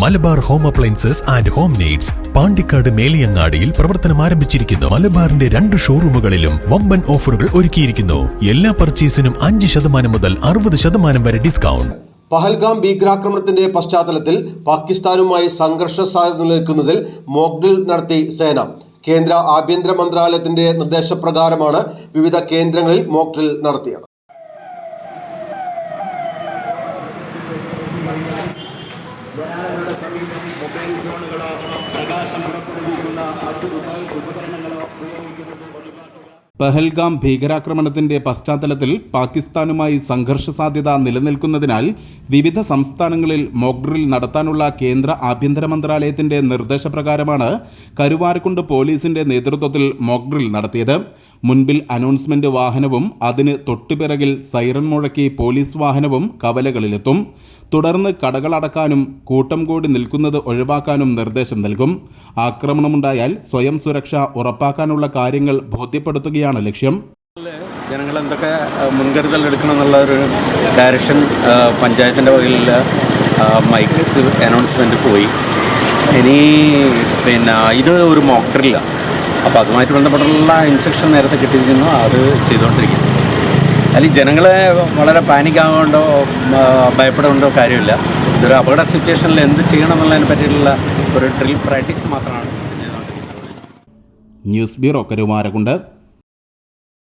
Malabar home appliances and home needs Pandikkad മേലിയങ്ങാടിയിൽ പ്രവർത്തനം ആരംഭിച്ചിരിക്കുന്നു. മലബാറിന്റെ 2 ഷോറൂമുകളിലും വമ്പൻ ഓഫറുകൾ ഒരുക്കിയിരിക്കുന്നു. എല്ലാ പർച്ചേസിനും 5% മുതൽ 60% വരെ ഡിസ്കൗണ്ട്. പഹൽഗാം ഭീകരാക്രമണത്തിന്റെ പശ്ചാത്തലത്തിൽ പാകിസ്ഥാനുമായി സംഘർഷ സാധ്യത നിലനിൽക്കുന്നതിൽ മോക്ക് ഡ്രിൽ നടത്തി സേന. കേന്ദ്ര ആഭ്യന്തര മന്ത്രാലയത്തിന്റെ നിർദ്ദേശപ്രകാരമാണ് വിവിധ കേന്ദ്രങ്ങളിൽ മോക്ക് ഡ്രിൽ നടത്തിയത്. പഹൽഗാം ഭീകരാക്രമണത്തിന്റെ പശ്ചാത്തലത്തിൽ പാകിസ്ഥാനുമായി സംഘർഷ സാധ്യത നിലനിൽക്കുന്നതിനാൽ വിവിധ സംസ്ഥാനങ്ങളിൽ മോക്ക് ഡ്രിൽ നടത്താനുള്ള കേന്ദ്ര ആഭ്യന്തര മന്ത്രാലയത്തിന്റെ നിർദ്ദേശപ്രകാരമാണ് കരുവാരക്കുണ്ട് പോലീസിന്റെ നേതൃത്വത്തിൽ മോക്ക് ഡ്രിൽ നടത്തിയത്. മുൻപിൽ അനൗൺസ്മെന്റ് വാഹനവും അതിന് തൊട്ടുപിറകിൽ സൈറൺ മുഴക്കി പോലീസ് വാഹനവും കവലകളിലെത്തും. തുടർന്ന് കടകളടക്കാനും കൂട്ടം കൂടി നിൽക്കുന്നത് ഒഴിവാക്കാനും നിർദ്ദേശം നൽകും. ആക്രമണമുണ്ടായാൽ സ്വയം സുരക്ഷ ഉറപ്പാക്കാനുള്ള കാര്യങ്ങൾ ബോധ്യപ്പെടുത്തുകയാണ് ലക്ഷ്യം. ജനങ്ങൾ എന്തൊക്കെ മുൻകരുതൽ എടുക്കണം എന്നുള്ള ഒരു ഡയറക്ഷൻ പഞ്ചായത്തിൻ്റെ വകയിൽ മൈക്സ് അനൗൺസ്മെൻറ്റ് പോയി. ഇനി ഇത് ഒരു മോക്ക് ഡ്രില്ലാണ്. അപ്പോൾ അതുമായിട്ട് ബന്ധപ്പെട്ടുള്ള ഇൻസ്ട്രക്ഷൻ നേരത്തെ കിട്ടിയിരിക്കുന്നു. അത് ചെയ്തുകൊണ്ടിരിക്കുന്നു. അല്ലെങ്കിൽ ജനങ്ങളെ വളരെ പാനിക്കാകൊണ്ടോ ഭയപ്പെടേണ്ടോ കാര്യമില്ല. ഇതൊരു അപകട സിറ്റുവേഷനിൽ എന്ത് ചെയ്യണം എന്നുള്ളതിനെ പറ്റിയിട്ടുള്ള ഒരു ഡ്രിൽ പ്രാക്ടീസ് മാത്രമാണ് ചെയ്തുകൊണ്ടിരിക്കുന്നത്. News bureau Karuvarakundu.